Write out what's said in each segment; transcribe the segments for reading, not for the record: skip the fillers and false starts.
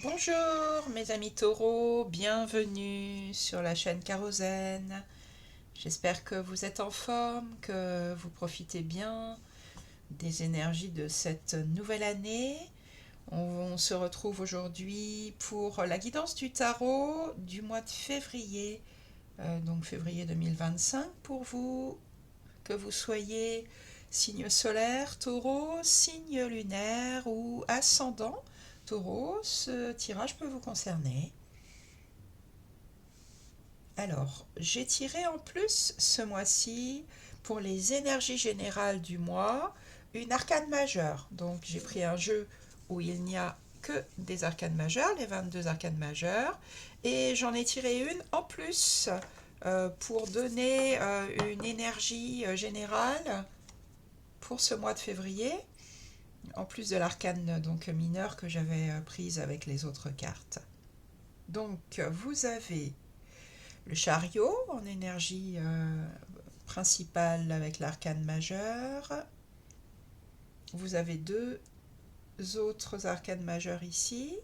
Bonjour mes amis taureaux, bienvenue sur la chaîne Kérosène. J'espère que vous êtes en forme, que vous profitez bien des énergies de cette nouvelle année. On se retrouve aujourd'hui pour la guidance du tarot du mois de février, donc février 2025 pour vous, que vous soyez signe solaire, taureau, signe lunaire ou ascendant taureau, ce tirage peut vous concerner. Alors, j'ai tiré en plus ce mois-ci, pour les énergies générales du mois, une arcane majeure. Donc j'ai pris un jeu où il n'y a que des arcanes majeures, les 22 arcanes majeures, et j'en ai tiré une en plus pour donner une énergie générale pour ce mois de février, en plus de l'arcane donc mineure que j'avais prise avec les autres cartes. Donc vous avez le chariot en énergie principale avec l'arcane majeur. Vous avez deux autres arcanes majeures ici,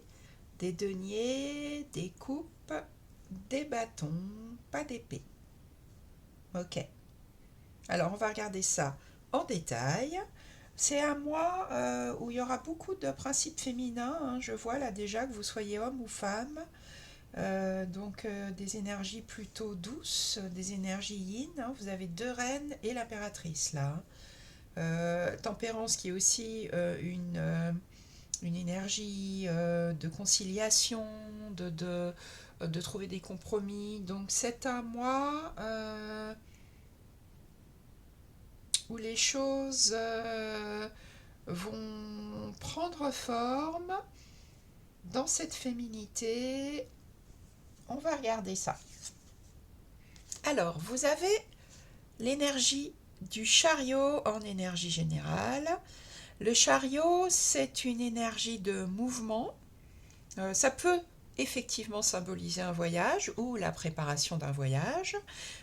des deniers, des coupes, des bâtons, pas d'épée. Ok. Alors on va regarder ça en détail. C'est un mois où il y aura beaucoup de principes féminins, hein. Je vois là déjà que vous soyez homme ou femme. Donc des énergies plutôt douces, des énergies yin, hein. Vous avez deux reines et l'impératrice là, hein. Tempérance qui est aussi une énergie de conciliation, de trouver des compromis. Donc c'est un mois où les choses vont prendre forme dans cette féminité. On va regarder ça. Alors, vous avez l'énergie du chariot en énergie générale. Le chariot, c'est une énergie de mouvement. Ça peut effectivement symboliser un voyage ou la préparation d'un voyage,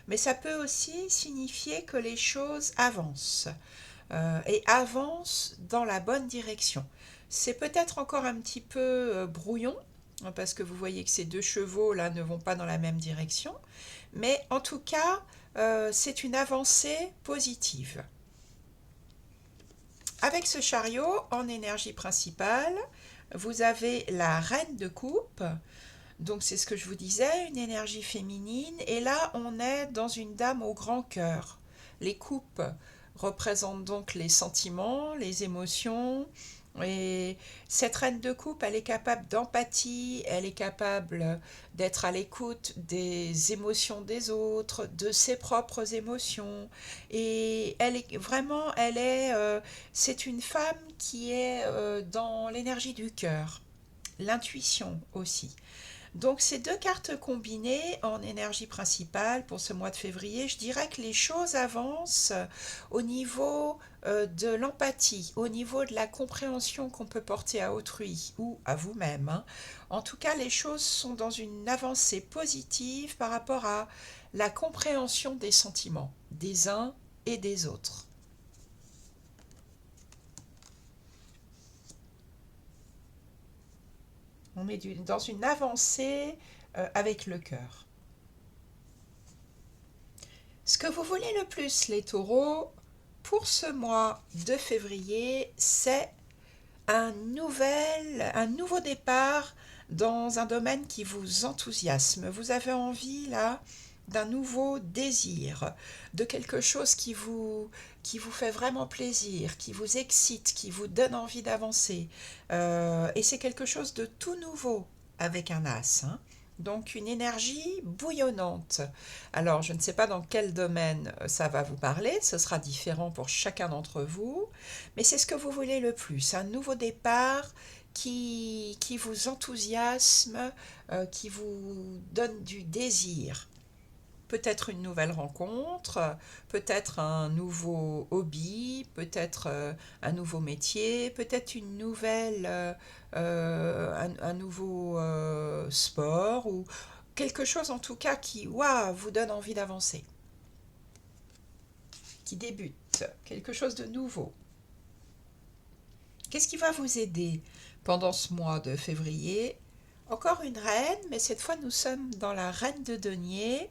mais ça peut aussi signifier que les choses avancent et avancent dans la bonne direction. C'est peut-être encore un petit peu brouillon, parce que vous voyez que ces deux chevaux là ne vont pas dans la même direction, mais en tout cas, c'est une avancée positive. Avec ce chariot en énergie principale, vous avez la reine de coupe, donc c'est ce que je vous disais, une énergie féminine, et là on est dans une dame au grand cœur. Les coupes représentent donc les sentiments, les émotions, et cette reine de coupe, elle est capable d'empathie, elle est capable d'être à l'écoute des émotions des autres, de ses propres émotions, et elle est vraiment, c'est une femme qui est dans l'énergie du cœur, l'intuition aussi. Donc ces deux cartes combinées en énergie principale pour ce mois de février, je dirais que les choses avancent au niveau de l'empathie, au niveau de la compréhension qu'on peut porter à autrui ou à vous-même, hein. En tout cas, les choses sont dans une avancée positive par rapport à la compréhension des sentiments des uns et des autres. On est dans une avancée avec le cœur. Ce que vous voulez le plus, les taureaux, pour ce mois de février, c'est un nouveau départ dans un domaine qui vous enthousiasme. Vous avez envie, là, d'un nouveau désir, de quelque chose qui vous fait vraiment plaisir, qui vous excite, qui vous donne envie d'avancer. Et c'est quelque chose de tout nouveau avec un as, hein. Donc une énergie bouillonnante. Alors je ne sais pas dans quel domaine ça va vous parler, ce sera différent pour chacun d'entre vous, mais c'est ce que vous voulez le plus, un nouveau départ qui vous enthousiasme, qui vous donne du désir. Peut-être une nouvelle rencontre, peut-être un nouveau hobby, peut-être un nouveau métier, peut-être une nouvelle, un nouveau sport ou quelque chose en tout cas qui waouh, vous donne envie d'avancer, qui débute, quelque chose de nouveau. Qu'est-ce qui va vous aider pendant ce mois de février Encore une reine, mais cette fois nous sommes dans la reine de denier.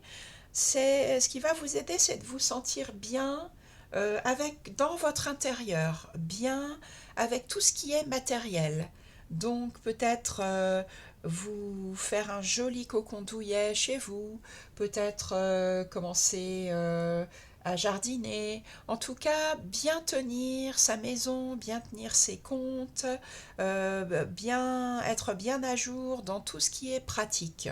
C'est ce qui va vous aider, c'est de vous sentir bien avec dans votre intérieur, bien avec tout ce qui est matériel. Donc peut-être vous faire un joli cocon douillet chez vous, peut-être commencer à jardiner, en tout cas bien tenir sa maison, bien tenir ses comptes, bien être bien à jour dans tout ce qui est pratique.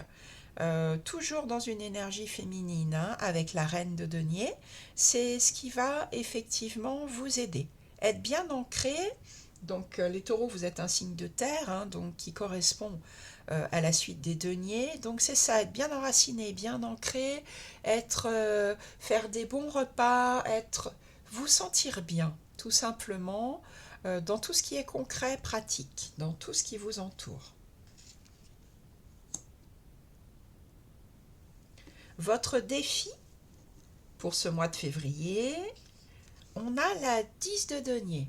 Toujours dans une énergie féminine, hein, avec la reine de denier, c'est ce qui va effectivement vous aider. Être bien ancré, donc les taureaux, vous êtes un signe de terre, hein, donc qui correspond à la suite des deniers. Donc c'est ça, être bien enraciné, bien ancré, être, faire des bons repas, être, vous sentir bien, tout simplement, dans tout ce qui est concret, pratique, dans tout ce qui vous entoure. Votre défi pour ce mois de février, on a la 10 de denier.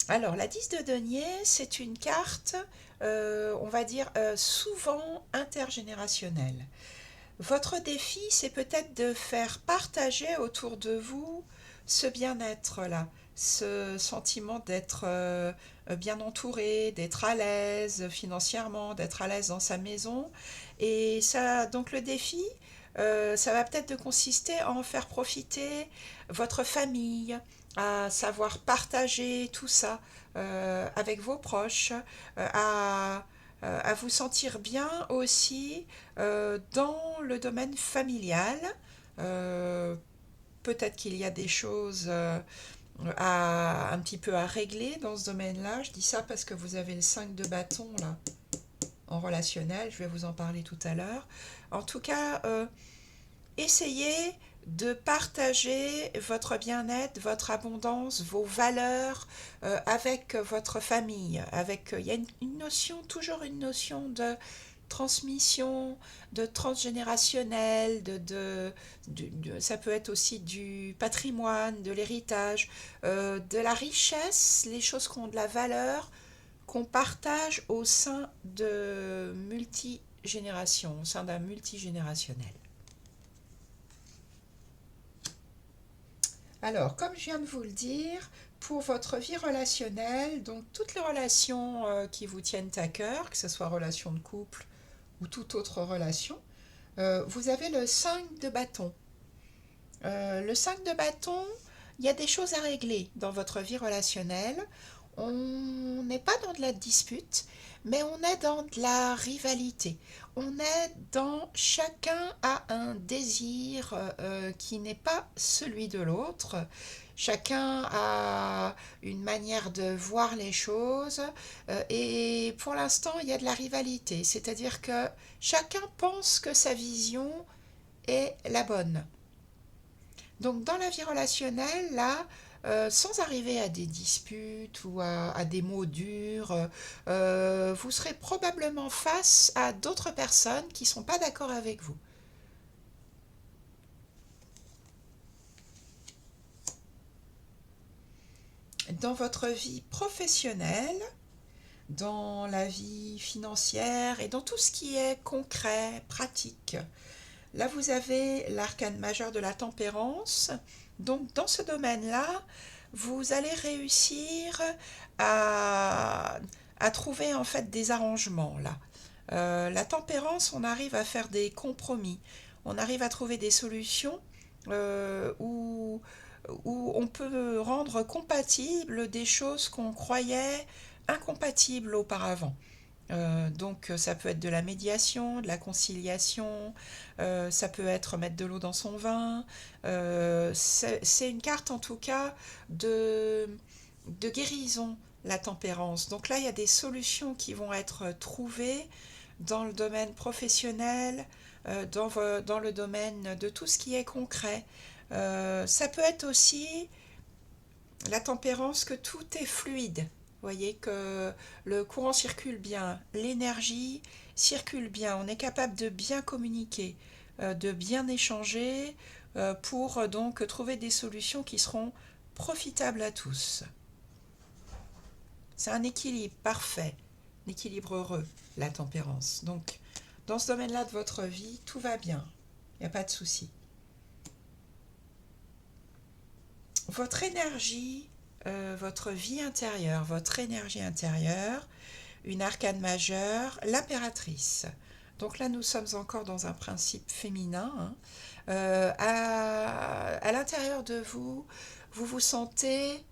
Alors, la 10 de denier, c'est une carte, on va dire, souvent intergénérationnelle. Votre défi, c'est peut-être de faire partager autour de vous ce bien-être-là, ce sentiment d'être bien entouré, d'être à l'aise financièrement, d'être à l'aise dans sa maison. Et ça, donc le défi, ça va peut-être de consister à en faire profiter votre famille, à savoir partager tout ça avec vos proches, à vous sentir bien aussi dans le domaine familial. Euh, Peut-être qu'il y a des choses un petit peu à régler dans ce domaine-là. Je dis ça parce que vous avez le 5 de bâton là en relationnel. Je vais vous en parler tout à l'heure. En tout cas, essayez de partager votre bien-être, votre abondance, vos valeurs avec votre famille. Avec, il y a une notion, toujours une notion de transmission, de transgénérationnel, ça peut être aussi du patrimoine, de l'héritage, de la richesse, les choses qui ont de la valeur, qu'on partage au sein de multigénérations, au sein d'un multigénérationnel. Alors, comme je viens de vous le dire, pour votre vie relationnelle, donc toutes les relations qui vous tiennent à cœur, que ce soit relation de couple ou toute autre relation, vous avez le 5 de bâton. Le 5 de bâton, il y a des choses à régler dans votre vie relationnelle. On n'est pas dans de la dispute, mais on est dans de la rivalité. On est dans chacun a un désir qui n'est pas celui de l'autre. Chacun a une manière de voir les choses et pour l'instant il y a de la rivalité, c'est-à-dire que chacun pense que sa vision est la bonne. Donc dans la vie relationnelle, là, sans arriver à des disputes ou à des mots durs, vous serez probablement face à d'autres personnes qui ne sont pas d'accord avec vous. Dans votre vie professionnelle, dans la vie financière et dans tout ce qui est concret, pratique, là vous avez l'arcane majeur de la tempérance. Donc dans ce domaine-là, vous allez réussir à, à trouver en fait des arrangements là. La tempérance, on arrive à faire des compromis, on arrive à trouver des solutions où, où on peut rendre compatibles des choses qu'on croyait incompatibles auparavant. Donc ça peut être de la médiation, de la conciliation, ça peut être mettre de l'eau dans son vin. C'est une carte en tout cas de guérison, la tempérance. Donc là, il y a des solutions qui vont être trouvées dans le domaine professionnel, dans le domaine de tout ce qui est concret. Ça peut être aussi la tempérance, que tout est fluide. Vous voyez que le courant circule bien, l'énergie circule bien, on est capable de bien communiquer, de bien échanger pour donc trouver des solutions qui seront profitables à tous. C'est un équilibre parfait. équilibre heureux, la tempérance. Donc, dans ce domaine-là de votre vie, tout va bien. Il n'y a pas de souci. Votre énergie, votre vie intérieure, votre énergie intérieure, une arcane majeure, l'impératrice. Donc là, nous sommes encore dans un principe féminin. Hein. À l'intérieur de vous, vous vous sentez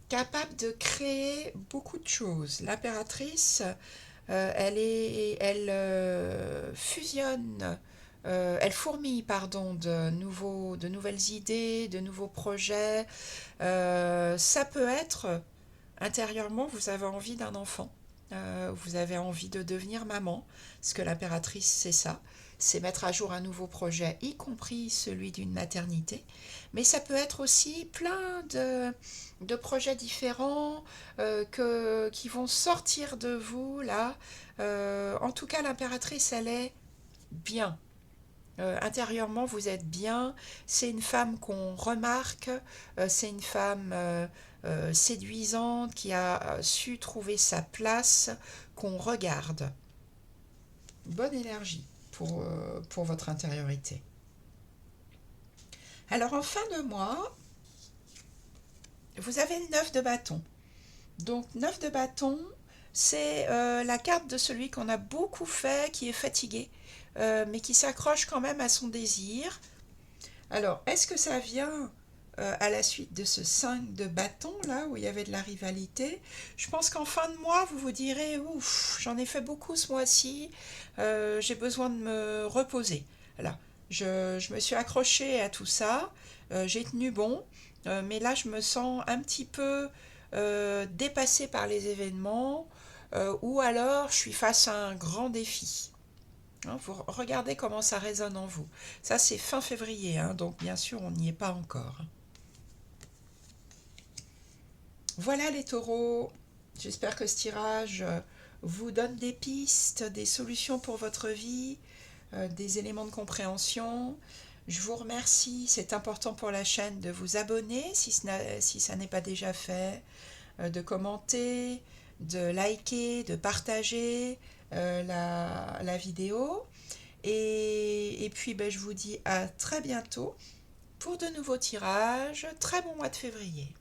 capable de créer beaucoup de choses. L'impératrice, elle fusionne, elle fourmille, pardon, de nouvelles idées, de nouveaux projets. Ça peut être, intérieurement, vous avez envie d'un enfant. Vous avez envie de devenir maman, parce que l'impératrice, c'est ça. C'est mettre à jour un nouveau projet, y compris celui d'une maternité. Mais ça peut être aussi plein de projets différents qui vont sortir de vous, là. En tout cas, l'impératrice, elle est bien. Intérieurement, vous êtes bien. C'est une femme qu'on remarque. C'est une femme séduisante qui a su trouver sa place, qu'on regarde. Bonne énergie pour votre intériorité. Alors, en fin de mois, vous avez le 9 de bâton. Donc, 9 de bâton, c'est la carte de celui qu'on a beaucoup fait, qui est fatigué, mais qui s'accroche quand même à son désir. Alors, est-ce que ça vient à la suite de ce 5 de bâton, là, où il y avait de la rivalité? Je pense qu'en fin de mois, vous vous direz, ouf, j'en ai fait beaucoup ce mois-ci, j'ai besoin de me reposer. Voilà. Je me suis accrochée à tout ça, j'ai tenu bon, mais là, je me sens un petit peu dépassée par les événements, ou alors je suis face à un grand défi. Hein, vous regardez comment ça résonne en vous. Ça, c'est fin février, hein, donc bien sûr, on n'y est pas encore. Voilà les taureaux. J'espère que ce tirage vous donne des pistes, des solutions pour votre vie, des éléments de compréhension. Je vous remercie, c'est important pour la chaîne de vous abonner si ça n'est pas déjà fait, de commenter, de liker, de partager la vidéo. Et puis ben, je vous dis à très bientôt pour de nouveaux tirages. Très bon mois de février.